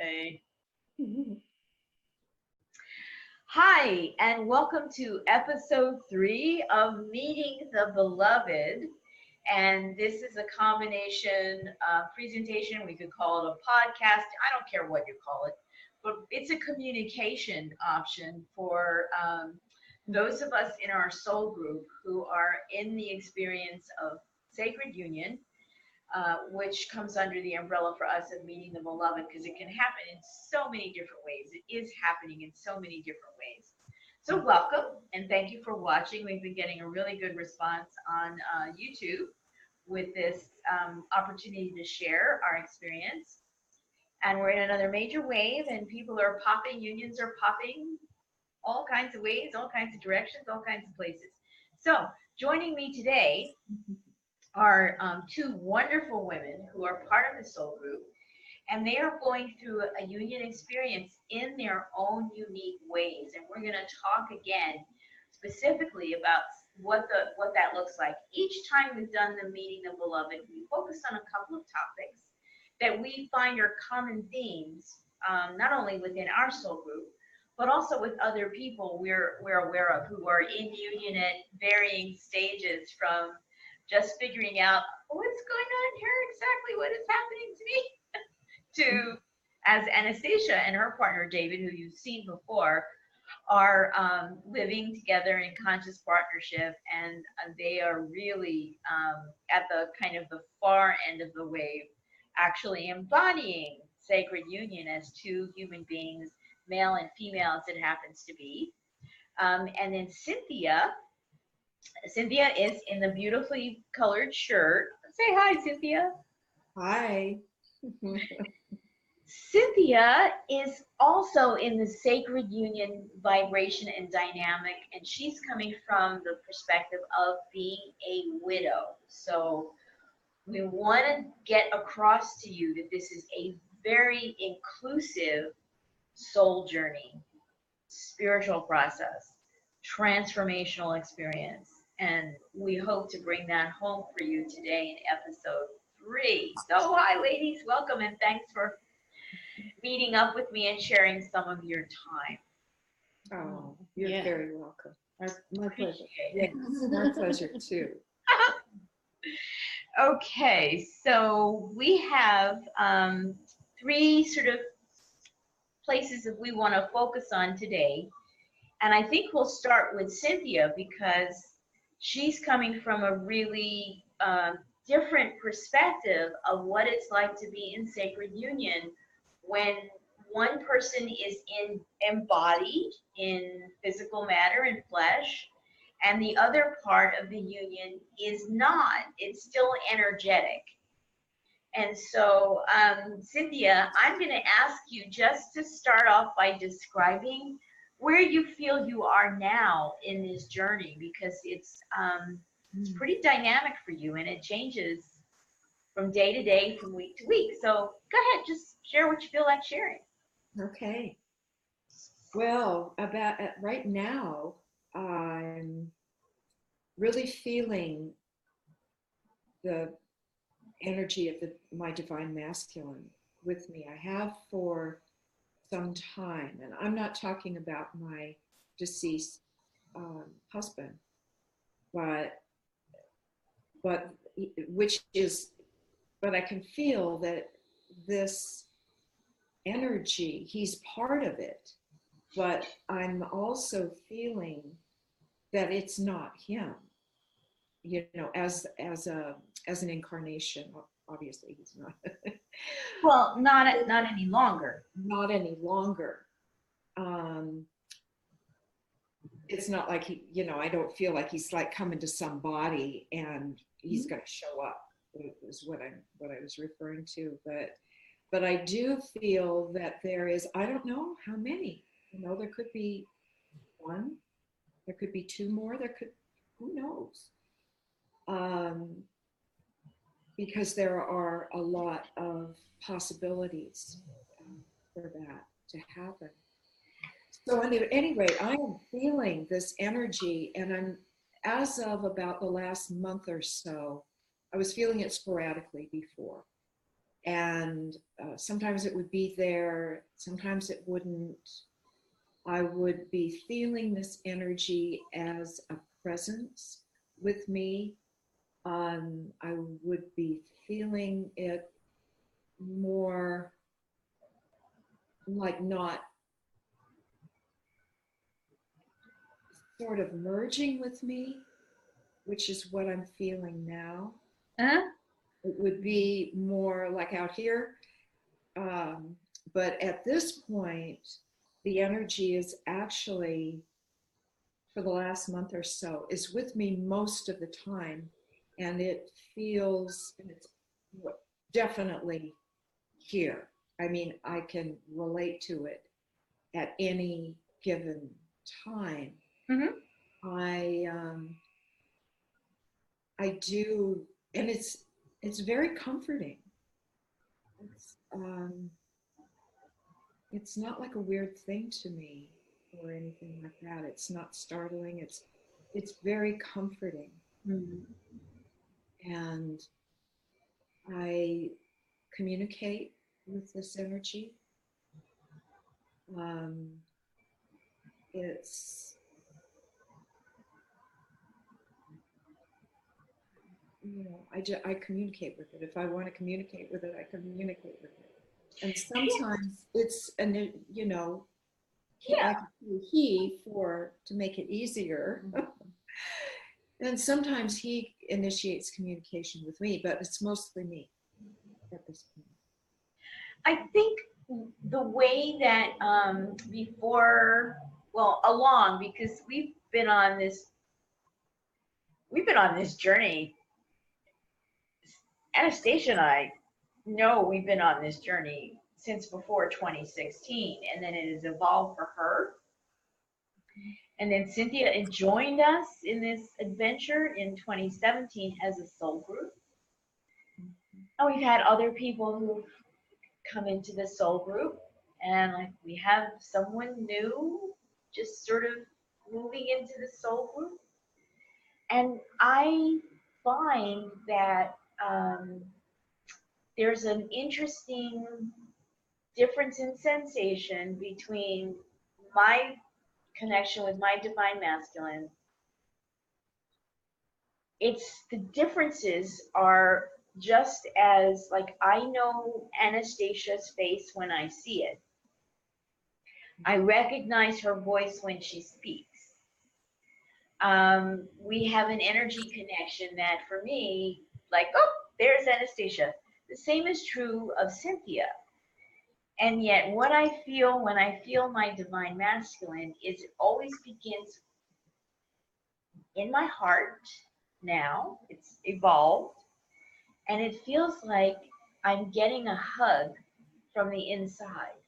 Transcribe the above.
Okay. Hi, and welcome to episode 3 of Meeting the Beloved. And this is a combination presentation. We could call it a podcast. I don't care what you call it, but it's a communication option for those of us in our soul group who are in the experience of sacred union, which comes under the umbrella for us of meeting the beloved, because it can happen in so many different ways. It is happening in so many different ways. So welcome, and thank you for watching. We've been getting a really good response on YouTube with this opportunity to share our experience. And we're in another major wave, and people are popping, unions are popping all kinds of ways, all kinds of directions, all kinds of places. So joining me today are two wonderful women who are part of the soul group, and they are going through a union experience in their own unique ways. And we're going to talk again specifically about what that looks like. Each time we've done the Meeting the Beloved, we focus on a couple of topics that we find are common themes, not only within our soul group, but also with other people we're aware of who are in union at varying stages, from just figuring out what's going on here, exactly what is happening to me, to, as Anastasia and her partner David, who you've seen before, are living together in conscious partnership, and they are really at the kind of the far end of the wave, actually embodying sacred union as two human beings, male and female as it happens to be. And then Cynthia is in the beautifully colored shirt. Say hi, Cynthia. Hi. Cynthia is also in the sacred union vibration and dynamic, and she's coming from the perspective of being a widow. So we want to get across to you that this is a very inclusive soul journey, spiritual process, transformational experience. And we hope to bring that home for you today in episode 3. So hi, ladies, welcome, and thanks for meeting up with me and sharing some of your time. Oh, you're very welcome. My pleasure. Yes, my pleasure too. Okay, so we have 3 sort of places that we want to focus on today. And I think we'll start with Cynthia, because she's coming from a really different perspective of what it's like to be in sacred union when one person is embodied in physical matter and flesh, and the other part of the union is not. It's still energetic. And so, Cynthia, I'm going to ask you just to start off by describing where you feel you are now in this journey, because it's pretty dynamic for you, and it changes from day to day, from week to week. So go ahead, just share what you feel like sharing. Okay. Well, about right now, I'm really feeling the energy of my divine masculine with me. I have for some time, and I'm not talking about my deceased husband, but I can feel that this energy, he's part of it, but I'm also feeling that it's not him, as an incarnation. Obviously he's not. Well, not any longer. Not any longer. It's not like he, I don't feel like he's like coming to some body and he's going to show up, is what I was referring to. But I do feel that there is, I don't know how many, there could be one, there could be two more, who knows? Because there are a lot of possibilities for that to happen. So at any rate, I am feeling this energy, and as of about the last month or so, I was feeling it sporadically before. And sometimes it would be there, sometimes it wouldn't. I would be feeling this energy as a presence with me. I would be feeling it more like not sort of merging with me, which is what I'm feeling now. Uh-huh. It would be more like out here. But at this point, the energy is actually, for the last month or so, is with me most of the time. And it feels, and it's definitely here. I mean, I can relate to it at any given time. Mm-hmm. I do, and it's very comforting. It's not like a weird thing to me or anything like that. It's not startling. It's very comforting. Mm-hmm. And I communicate with this energy. It's, I communicate with it. If I want to communicate with it, I communicate with it. And sometimes it's, and I can do to make it easier. And sometimes he initiates communication with me, but it's mostly me at this point. I think the way that because we've been on this journey. Anastasia and I know we've been on this journey since before 2016, and then it has evolved for her. And then Cynthia joined us in this adventure in 2017 as a soul group. And we've had other people who've come into the soul group, and like we have someone new just sort of moving into the soul group. And I find that there's an interesting difference in sensation between my connection with my divine masculine. The differences are just as, like, I know Anastasia's face when I see it. I recognize her voice when she speaks. We have an energy connection that for me, like, oh, there's Anastasia. The same is true of Cynthia. And yet what I feel when I feel my divine masculine is it always begins in my heart now. It's evolved. And it feels like I'm getting a hug from the inside.